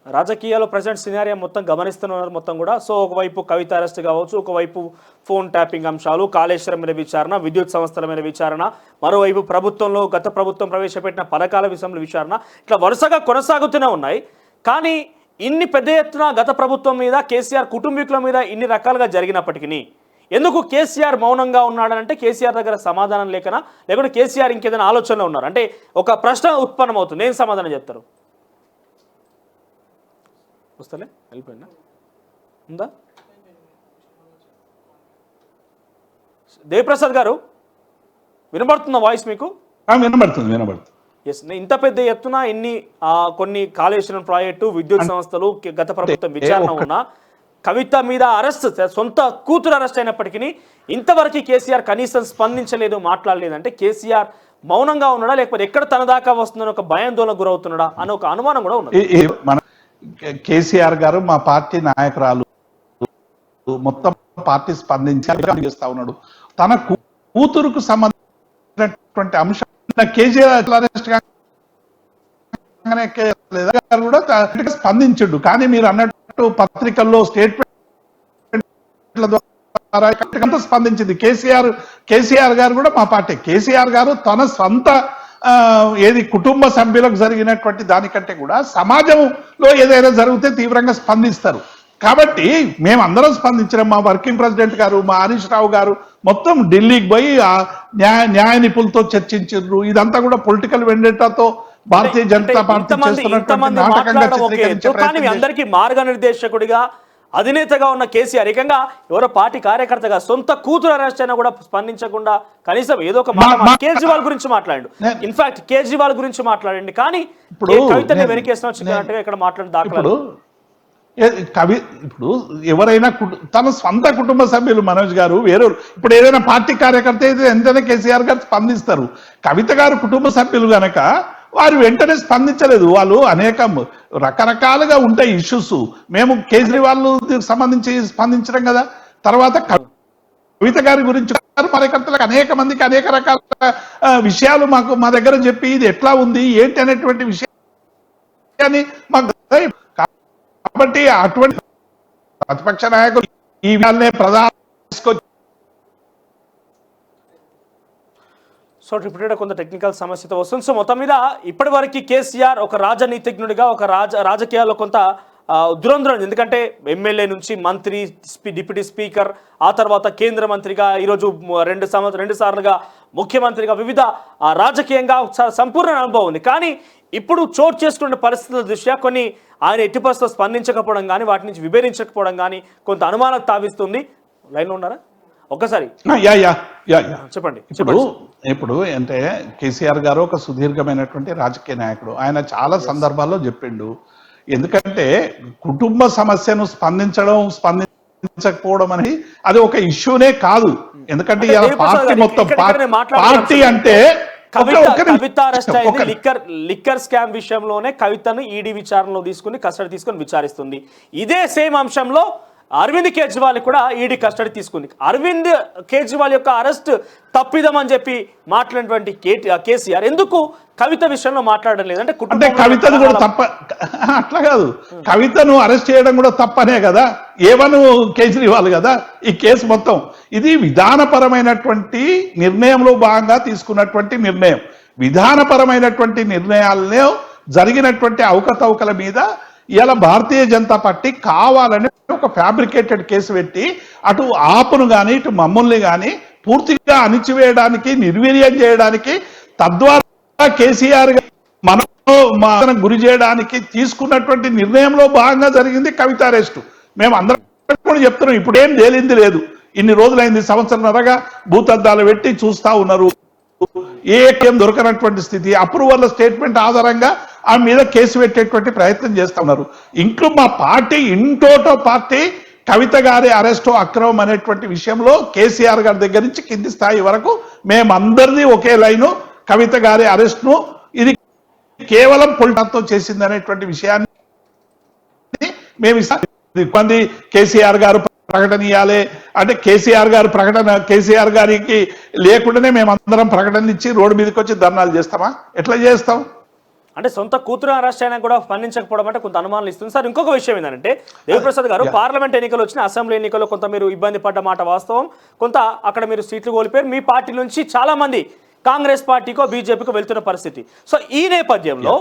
రాజకీయాల్లో ప్రజెంట్ సినారియా మొత్తం గమనిస్తున్నారు మొత్తం కూడా. సో ఒకవైపు కవిత అరెస్ట్ కావచ్చు, ఒకవైపు ఫోన్ ట్యాపింగ్ అంశాలు, కాళేశ్వరం మీద విచారణ, విద్యుత్ సంస్థల మీద విచారణ, మరోవైపు ప్రభుత్వంలో గత ప్రభుత్వం ప్రవేశపెట్టిన పథకాల విషయంలో విచారణ, ఇట్లా వరుసగా కొనసాగుతూనే ఉన్నాయి. కానీ ఇన్ని పెద్ద ఎత్తున గత ప్రభుత్వం మీద కేసీఆర్ కుటుంబీకుల మీద ఇన్ని రకాలుగా జరిగినప్పటికీ ఎందుకు కేసీఆర్ మౌనంగా ఉన్నాడనంటే కేసీఆర్ దగ్గర సమాధానం లేకనా, లేకుంటే కేసీఆర్ ఇంకేదైనా ఆలోచనలో ఉన్నారు అంటే ఒక ప్రశ్న ఉత్పన్నమవుతుంది. ఏం సమాధానం చెప్తారు? వస్తలే వెళ్ళిపోయినా ఉందా? దేవప్రసాద్ గారు వినబడుతున్న వాయిస్ మీకు? వినబడుతుంది. ఎస్, ఇంత పెద్ద ఎత్తున కొన్ని కాళేశ్వరం ప్రాజెక్టు, విద్యుత్ సంస్థలు గత ప్రభుత్వం విచారణ ఉన్న కవిత మీద అరెస్ట్, సొంత కూతురు అరెస్ట్ అయినప్పటికీ ఇంతవరకు కేసీఆర్ కనీసం స్పందించలేదు, మాట్లాడలేదు. అంటే కేసీఆర్ మౌనంగా ఉన్నాడా, లేకపోతే ఎక్కడ తన దాకా వస్తుందని ఒక భయాందోళనకు గురవుతున్నాడా అనే ఒక అనుమానం కూడా ఉన్నది. కేసీఆర్ గారు మా పార్టీ నాయకురాలు, మొత్తం పార్టీ స్పందించి చేస్తా ఉన్నాడు. తన కూతురుకు సంబంధించినటువంటి అంశం కేసీఆర్ అరెస్ట్ కూడా స్పందించడు. కానీ మీరు అన్నట్టు పత్రికల్లో స్టేట్మెంట్ల ద్వారా స్పందించింది కేసీఆర్ గారు కూడా మా పార్టీ. కేసీఆర్ గారు తన సొంత కుటుంబ సభ్యులకు జరిగినటువంటి దానికంటే కూడా సమాజంలో ఏదైనా జరిగితే తీవ్రంగా స్పందిస్తారు. కాబట్టి మేమందరం స్పందించిన మా వర్కింగ్ ప్రెసిడెంట్ గారు, మా హరీష్ రావు గారు మొత్తం ఢిల్లీకి పోయి న్యాయ నిపుణులతో చర్చించారు. ఇదంతా కూడా పొలిటికల్ వెండేటాతో భారతీయ జనతా పార్టీ అందరికీ మార్గనిర్దేశకుడిగా అధినేతగా ఉన్న కేసీఆర్ ఏకంగా ఎవరో పార్టీ కార్యకర్తగా సొంత కూతురు అరెస్ట్ అయినా కూడా స్పందించకుండా కనీసం ఏదో ఒక కేజ్రీవాల్ గురించి మాట్లాడు, ఇన్ఫాక్ట్ కేజ్రీవాల్ గురించి మాట్లాడండి. కానీ కవితని వెనకేసినట్టుగా ఇక్కడ మాట్లాడిన దాఖలు ఇప్పుడు ఎవరైనా తన సొంత కుటుంబ సభ్యులు మనోజ్ గారు వేరే ఇప్పుడు ఏదైనా పార్టీ కార్యకర్త అయితే ఎంతైనా కేసీఆర్ గారు స్పందిస్తారు. కవిత గారు కుటుంబ సభ్యులు గనక వారు వెంటనే స్పందించలేదు. వాళ్ళు అనేక రకరకాలుగా ఉంటాయి ఇష్యూస్. మేము కేజ్రీవాల్ సంబంధించి స్పందించడం కదా. తర్వాత కవిత గారి గురించి కార్యకర్తలకు అనేక మందికి అనేక రకాల విషయాలు మా దగ్గర చెప్పి ఇది ఎట్లా ఉంది ఏంటి అనేటువంటి విషయాన్ని మాకు. కాబట్టి అటువంటి ప్రతిపక్ష నాయకులు ఈ విషయాలనే ప్రధాన సో రిపీటెడ్ కొంత టెక్నికల్ సమస్యతో వస్తుంది. సో మొత్తం మీద ఇప్పటి వరకు కేసీఆర్ ఒక రాజనీతిజ్ఞుడిగా ఒక రాజకీయాల్లో కొంత దురంధరం, ఎందుకంటే ఎమ్మెల్యే నుంచి మంత్రి, డిప్యూటీ స్పీకర్, ఆ తర్వాత కేంద్ర మంత్రిగా, ఈరోజు రెండు సార్లుగా ముఖ్యమంత్రిగా, వివిధ రాజకీయంగా సంపూర్ణ అనుభవం ఉంది. కానీ ఇప్పుడు చోటు చేసుకునే పరిస్థితుల దృష్ట్యా కొన్ని ఆయన ఎట్టి పరిస్థితుల్లో స్పందించకపోవడం కానీ వాటి నుంచి విభేదించకపోవడం కానీ కొంత అనుమానం తావిస్తుంది. లైన్లో ఉన్నారా? ఒక్కసారి చెప్పండి. ఇప్పుడు అంటే కేసీఆర్ గారు ఒక సుదీర్ఘమైనటువంటి రాజకీయ నాయకుడు. ఆయన చాలా సందర్భాల్లో చెప్పిండు. ఎందుకంటే కుటుంబ సమస్యను స్పందించకపోవడం అనేది అది ఒక ఇష్యూనే కాదు. ఎందుకంటే పార్టీ మొత్తం పార్టీ అంటే కవిత అరెస్ట్ అయింది లిక్కర్ స్కామ్ విషయంలోనే కవితను ఈడీ విచారణలో తీసుకుని కస్టడీ తీసుకుని విచారిస్తుంది. ఇదే సేమ్ అంశంలో అరవింద్ కేజ్రీవాల్ కూడా ఈడీ కస్టడీ తీసుకుంది. అరవింద్ కేజ్రీవాల్ యొక్క అరెస్ట్ తప్పిదమని చెప్పి మాట్లాడినటువంటి కేసీఆర్ ఎందుకు కవిత విషయంలో మాట్లాడడం లేదు? అంటే కవితను కూడా తప్ప అట్లా కాదు, కవితను అరెస్ట్ చేయడం కూడా తప్పనే కదా, ఏవను కేజ్రీవాల్ కదా ఈ కేసు మొత్తం. ఇది విధానపరమైనటువంటి నిర్ణయంలో భాగంగా తీసుకున్నటువంటి నిర్ణయం. విధానపరమైనటువంటి నిర్ణయాల్లో జరిగినటువంటి అవకతవకల మీద ఇలా భారతీయ జనతా పార్టీ కావాలని ఒక ఫ్యాబ్రికేటెడ్ కేసు పెట్టి అటు ఆపును కానీ ఇటు మమ్మల్ని కానీ పూర్తిగా అణిచివేయడానికి, నిర్వీర్యం చేయడానికి, తద్వారా కేసీఆర్ మనం గురి చేయడానికి తీసుకున్నటువంటి నిర్ణయంలో భాగంగా జరిగింది కవిత అరెస్టు. మేము అందరం కూడా చెప్తున్నాం, ఇప్పుడేం తేలింది లేదు. ఇన్ని రోజులైంది, సంవత్సరంన్నరగా భూతద్దాలు పెట్టి చూస్తా ఉన్నారు. ఏకేం దొరకనటువంటి స్థితి, అప్రూవల్ స్టేట్మెంట్ ఆధారంగా ఆ మీద కేసు పెట్టేటువంటి ప్రయత్నం చేస్తా ఉన్నారు. ఇంట్లో మా పార్టీ ఇంటోటో పార్టీ కవిత గారి అరెస్టు అక్రమం అనేటువంటి విషయంలో కేసీఆర్ గారి దగ్గర నుంచి కింది స్థాయి వరకు మేమందరినీ ఒకే లైను, కవిత గారి అరెస్ట్ను ఇది కేవలం పొలిటాతో చేసింది అనేటువంటి విషయాన్ని మేము ఇబ్బంది. కేసీఆర్ గారు ప్రకటన ఇవ్వాలి అంటే కేసీఆర్ గారు ప్రకటన, కేసీఆర్ గారికి లేకుండానే మేమందరం ప్రకటన ఇచ్చి రోడ్డు మీదకి వచ్చి ధర్నాలు చేస్తామా? ఎట్లా చేస్తాం? అంటే సొంత కూతురు అరెస్ట్ అయినా కూడా స్పందించకపోవడం అంటే కొంత అనుమానాలు ఇస్తుంది. సార్, ఇంకొక విషయం ఏంటంటే దేవిప్రసాద్ గారు, పార్లమెంట్ ఎన్నికలు వచ్చిన, అసెంబ్లీ ఎన్నికల్లో కొంత మీరు ఇబ్బంది పడ్డ మాట వాస్తవం. కొంత అక్కడ మీరు సీట్లు కోల్పోయారు. మీ పార్టీ నుంచి చాలా మంది కాంగ్రెస్ పార్టీకో బీజేపీకో వెళ్తున్న పరిస్థితి. సో ఈ నేపథ్యంలో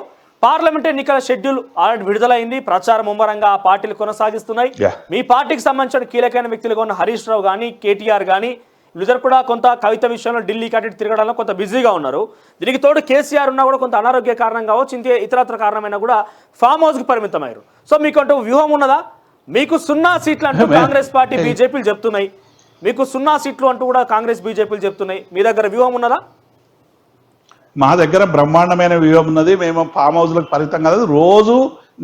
పార్లమెంట్ ఎన్నికల షెడ్యూల్ ఆల్రెడీ విడుదలైంది. ప్రచారం ముమ్మరంగా ఆ పార్టీలు కొనసాగిస్తున్నాయి. మీ పార్టీకి సంబంధించిన కీలకమైన వ్యక్తులుగా ఉన్న హరీష్ రావు కానీ, కేటీఆర్ కానీ వీళ్ళిద్దరు కూడా కొంత కవిత విషయంలో ఢిల్లీకి అటు తిరగడంలో కొంత బిజీగా ఉన్నారు. దీనికి తోడు కేసీఆర్ ఉన్నా కూడా కొంత అనారోగ్య కారణం కావచ్చు, ఇంతే ఇతరత్ర కారణమైనా కూడా ఫామ్ హౌస్కి పరిమితమయ్యారు. సో మీకు అంటూ వ్యూహం ఉన్నదా? మీకు 0 సీట్లు అంటూ కాంగ్రెస్ పార్టీ బీజేపీలు చెప్తున్నాయి. మీకు 0 సీట్లు అంటూ కూడా కాంగ్రెస్ బీజేపీలు చెప్తున్నాయి. మీ దగ్గర వ్యూహం ఉన్నదా? మా దగ్గర బ్రహ్మాండమైన వ్యూహం ఉన్నది. మేము ఫామ్ హౌస్లకు పరిమితం కాదు, రోజు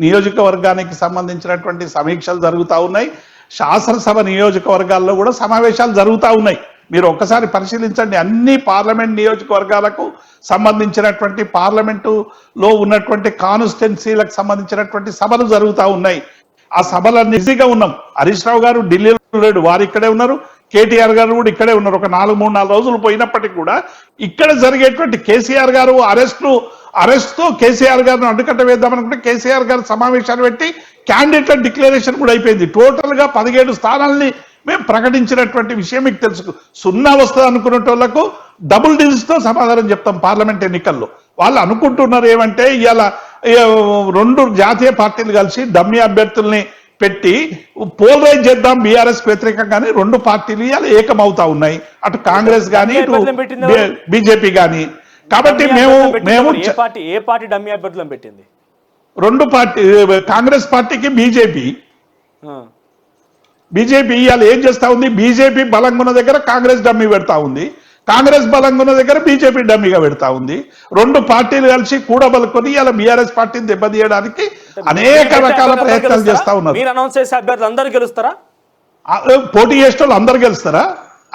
నియోజకవర్గానికి సంబంధించినటువంటి సమీక్షలు జరుగుతూ ఉన్నాయి. శాసనసభ నియోజకవర్గాల్లో కూడా సమావేశాలు జరుగుతూ ఉన్నాయి. మీరు ఒక్కసారి పరిశీలించండి. అన్ని పార్లమెంట్ నియోజకవర్గాలకు సంబంధించినటువంటి, పార్లమెంటులో ఉన్నటువంటి కాన్స్టిట్యున్సీలకు సంబంధించినటువంటి సభలు జరుగుతూ ఉన్నాయి. ఆ సభలన్నీ బిజీగా ఉన్నాం. హరీష్ రావు గారు ఢిల్లీలో లేడు, వారు ఇక్కడే ఉన్నారు. కేటీఆర్ గారు కూడా ఇక్కడే ఉన్నారు. ఒక 4 రోజులు పోయినప్పటికీ కూడా ఇక్కడ జరిగేటువంటి కేసీఆర్ గారు అరెస్ట్తో కేసీఆర్ గారిని అడ్డుకట్ట వేద్దామనుకుంటే కేసీఆర్ గారు సమావేశాలు పెట్టి క్యాండిడేట్ డిక్లరేషన్ కూడా అయిపోయింది. టోటల్గా 17 స్థానాల్ని మేము ప్రకటించినటువంటి విషయం మీకు తెలుసు. 0 వస్తుంది అనుకునేటోళ్లకు డబుల్ డిజిట్స్తో సమాధానం చెప్తాం పార్లమెంట్ ఎన్నికల్లో. వాళ్ళు అనుకుంటున్నారు ఏమంటే ఇవాళ 2 జాతీయ పార్టీలు కలిసి డమ్మీ అభ్యర్థుల్ని పెట్టి పోలరైజ్ చేద్దాం బీఆర్ఎస్ వ్యతిరేకంగానే 2 పార్టీలు ఇవాళ ఏకమవుతా ఉన్నాయి, అటు కాంగ్రెస్ కానీ ఇటు బీజేపీ కానీ. కాబట్టి మేము ఏ పార్టీ డమ్మీ అభ్యర్థులను పెట్టింది? 2 పార్టీ, కాంగ్రెస్ పార్టీకి బీజేపీ ఇవాళ ఏం చేస్తా ఉంది? బీజేపీ బలంగా ఉన్న దగ్గర కాంగ్రెస్ డమ్మీ పెడతా ఉంది, కాంగ్రెస్ బలంగా ఉన్న దగ్గర బీజేపీ డమ్మీగా పెడతా ఉంది. 2 పార్టీలు కలిసి కూడబలుకొని ఇలా బీఆర్ఎస్ పార్టీని దెబ్బతీయడానికి అనేక రకాల ప్రయత్నాలు చేస్తా ఉన్నారు. మీరు అనౌన్స్ చేసే అభ్యర్థులు అందరూ గెలుస్తారా? పోటీ చేసే వాళ్ళు అందరు గెలుస్తారా?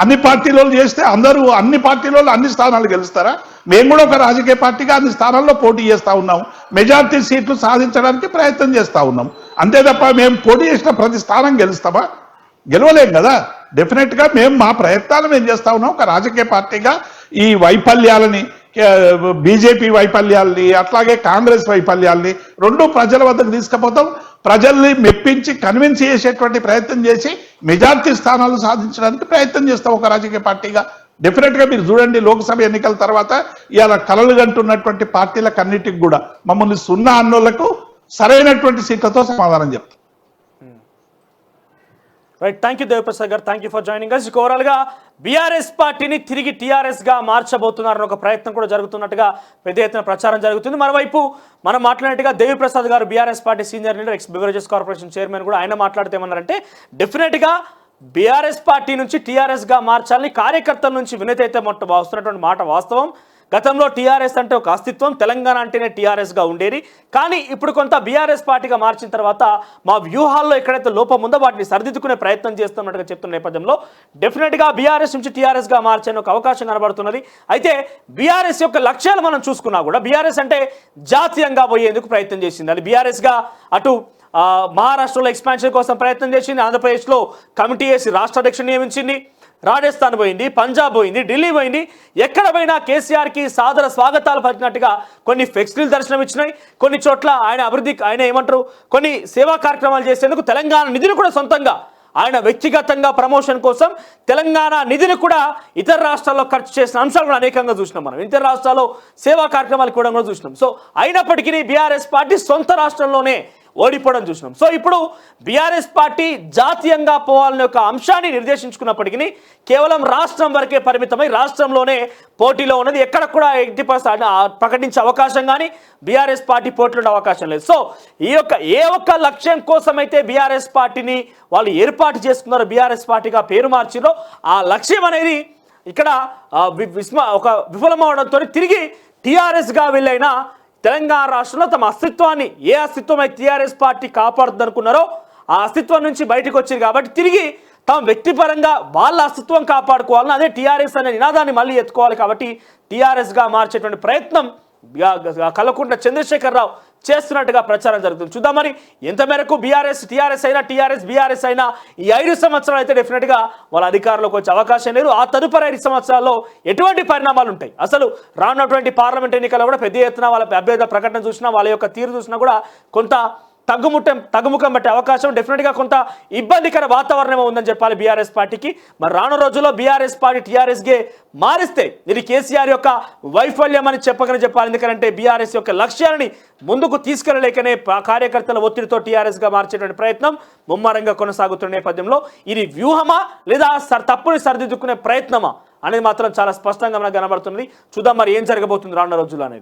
అన్ని పార్టీలో చేస్తే అన్ని పార్టీలో అన్ని స్థానాలు గెలుస్తారా? మేము కూడా ఒక రాజకీయ పార్టీగా అన్ని స్థానాల్లో పోటీ చేస్తా ఉన్నాం. మెజార్టీ సీట్లు సాధించడానికి ప్రయత్నం చేస్తా ఉన్నాం. అంతే తప్ప మేము పోటీ చేసిన ప్రతి స్థానం గెలుస్తామా? గెలవలేం కదా. డెఫినెట్ గా మేము మా ప్రయత్నాలు మేము చేస్తా ఉన్నాం. ఒక రాజకీయ పార్టీగా ఈ వైఫల్యాలని, బీజేపీ వైఫల్యాల్ని అట్లాగే కాంగ్రెస్ వైఫల్యాల్ని 2 ప్రజల వద్దకు తీసుకుపోతాం. ప్రజల్ని మెప్పించి కన్విన్స్ చేసేటువంటి ప్రయత్నం చేసి మెజార్టీ స్థానాలు సాధించడానికి ప్రయత్నం చేస్తాం ఒక రాజకీయ పార్టీగా. డెఫినెట్ గా మీరు చూడండి, లోక్సభ ఎన్నికల తర్వాత ఇలా కలలు కంటున్నటువంటి పార్టీలకు అన్నిటికి కూడా మమ్మల్ని 0 అన్నోళ్లకు సరైనటువంటి సీట్లతో సమాధానం చెప్తాం. రైట్, థ్యాంక్ యూ దేవిప్రసాద్ గారు, thank you for joining us. Overall గా బీఆర్ఎస్ పార్టీని తిరిగి టీఆర్ఎస్ గా మార్చబోతున్నారని ఒక ప్రయత్నం కూడా జరుగుతున్నట్టుగా పెద్ద ఎత్తున ప్రచారం జరుగుతుంది. మరోవైపు మనం మాట్లాడినట్టుగా దేవిప్రసాద్ గారు BRS party senior leader, X beverages corporation chairman కూడా, ఆయన మాట్లాడితే ఏమన్నారంటే డెఫినెట్ గా బీఆర్ఎస్ పార్టీ నుంచి టీఆర్ఎస్ గా మార్చాలని కార్యకర్తల నుంచి వినతి అయితే వస్తున్నటువంటి మాట వాస్తవం. గతంలో టీఆర్ఎస్ అంటే ఒక అస్తిత్వం, తెలంగాణ అంటేనే టీఆర్ఎస్ గా ఉండేది. కానీ ఇప్పుడు కొంత బీఆర్ఎస్ పార్టీగా మార్చిన తర్వాత మా వ్యూహాల్లో ఎక్కడైతే లోపం ఉందో వాటిని సరిదిద్దుకునే ప్రయత్నం చేస్తున్నట్టుగా చెప్తున్న నేపథ్యంలో డెఫినెట్ గా బీఆర్ఎస్ నుంచి టీఆర్ఎస్ గా మార్చే ఒక అవకాశం కనబడుతున్నది. అయితే బీఆర్ఎస్ యొక్క లక్ష్యాలు మనం చూసుకున్నా కూడా బీఆర్ఎస్ అంటే జాతీయంగా పోయేందుకు ప్రయత్నం చేసింది. అది బీఆర్ఎస్ గా అటు మహారాష్ట్రలో ఎక్స్పాన్షన్ కోసం ప్రయత్నం చేసింది, ఆంధ్రప్రదేశ్లో కమిటీ వేసి రాష్ట్ర అధ్యక్షుడు నియమించింది, రాజస్థాన్ పోయింది, పంజాబ్ పోయింది, ఢిల్లీ పోయింది. ఎక్కడ పోయినా కేసీఆర్కి సాదర స్వాగతాలు పలికినట్టుగా కొన్ని ఫ్లెక్సీలు దర్శనం ఇచ్చినాయి. కొన్ని చోట్ల ఆయన అభివృద్ధికి ఆయన ఏమంటారు కొన్ని సేవా కార్యక్రమాలు చేసేందుకు తెలంగాణ నిధులు కూడా సొంతంగా ఆయన వ్యక్తిగతంగా ప్రమోషన్ కోసం తెలంగాణ నిధులు కూడా ఇతర రాష్ట్రాల్లో ఖర్చు చేసిన అంశాలు కూడా అనేకంగా చూసినాం. మనం ఇతర రాష్ట్రాల్లో సేవా కార్యక్రమాలు కూడా చూసినాం. సో అయినప్పటికీ బీఆర్ఎస్ పార్టీ సొంత రాష్ట్రంలోనే ఓడిపోవడం చూసినాం. సో ఇప్పుడు బీఆర్ఎస్ పార్టీ జాతీయంగా పోవాలనే ఒక అంశాన్ని నిర్దేశించుకున్నప్పటికీ కేవలం రాష్ట్రం వరకే పరిమితమై రాష్ట్రంలోనే పోటీలో ఉన్నది. ఎక్కడ కూడా 80% ప్రకటించే అవకాశం కానీ బీఆర్ఎస్ పార్టీ పోటీలో అవకాశం లేదు. సో ఈ యొక్క ఏ ఒక్క లక్ష్యం కోసం అయితే బీఆర్ఎస్ పార్టీని వాళ్ళు ఏర్పాటు చేసుకున్నారో, బీఆర్ఎస్ పార్టీగా పేరు మార్చిరో, ఆ లక్ష్యం అనేది ఇక్కడ ఒక విఫలమవడంతో తిరిగి టీఆర్ఎస్గా వీళ్ళైన తెలంగాణ రాష్ట్రంలో తమ అస్తిత్వాన్ని ఏ అస్తిత్వం అయితే టీఆర్ఎస్ పార్టీ కాపాడుతుంది అనుకున్నారో ఆ అస్తిత్వం నుంచి బయటకు వచ్చింది కాబట్టి తిరిగి తమ వ్యక్తిపరంగా వాళ్ళ అస్తిత్వం కాపాడుకోవాలని అదే టీఆర్ఎస్ అనే నినాదాన్ని మళ్ళీ ఎత్తుకోవాలి. కాబట్టి టీఆర్ఎస్గా మార్చేటువంటి ప్రయత్నం కల్వకుంట్ల చంద్రశేఖరరావు చేస్తున్నట్టుగా ప్రచారం జరుగుతుంది. చూద్దాం మరి ఎంత మేరకు టీఆర్ఎస్ అయినా బీఆర్ఎస్ అయినా ఈ 5 సంవత్సరాలు అయితే డెఫినెట్గా వాళ్ళ అధికారంలోకి వచ్చే అవకాశం లేదు. ఆ తదుపరి 5 సంవత్సరాల్లో ఎటువంటి పరిణామాలు ఉంటాయి, అసలు రానున్నటువంటి పార్లమెంట్ ఎన్నికల్లో కూడా పెద్ద ఎత్తున వాళ్ళ అభ్యర్థుల ప్రకటన చూసినా వాళ్ళ యొక్క తీరు చూసినా కూడా కొంత తగ్గుముఖం పట్టే అవకాశం, డెఫినెట్గా కొంత ఇబ్బందికర వాతావరణం ఉందని చెప్పాలి బీఆర్ఎస్ పార్టీకి. మరి రాను రోజుల్లో బీఆర్ఎస్ పార్టీ టీఆర్ఎస్గే మారిస్తే ఇది కేసీఆర్ యొక్క వైఫల్యం అని చెప్పాలి. ఎందుకంటే బీఆర్ఎస్ యొక్క లక్ష్యాలని ముందుకు తీసుకెళ్లలేకనే కార్యకర్తల ఒత్తిడితో టీఆర్ఎస్గా మార్చేటువంటి ప్రయత్నం ముమ్మరంగా కొనసాగుతున్న నేపథ్యంలో ఇది వ్యూహమా లేదా తప్పుని సరిదిద్దుకునే ప్రయత్నమా అనేది మాత్రం చాలా స్పష్టంగా మనకు కనబడుతుంది. చూద్దాం మరి ఏం జరగబోతుంది రానున్న రోజుల్లో అనేది.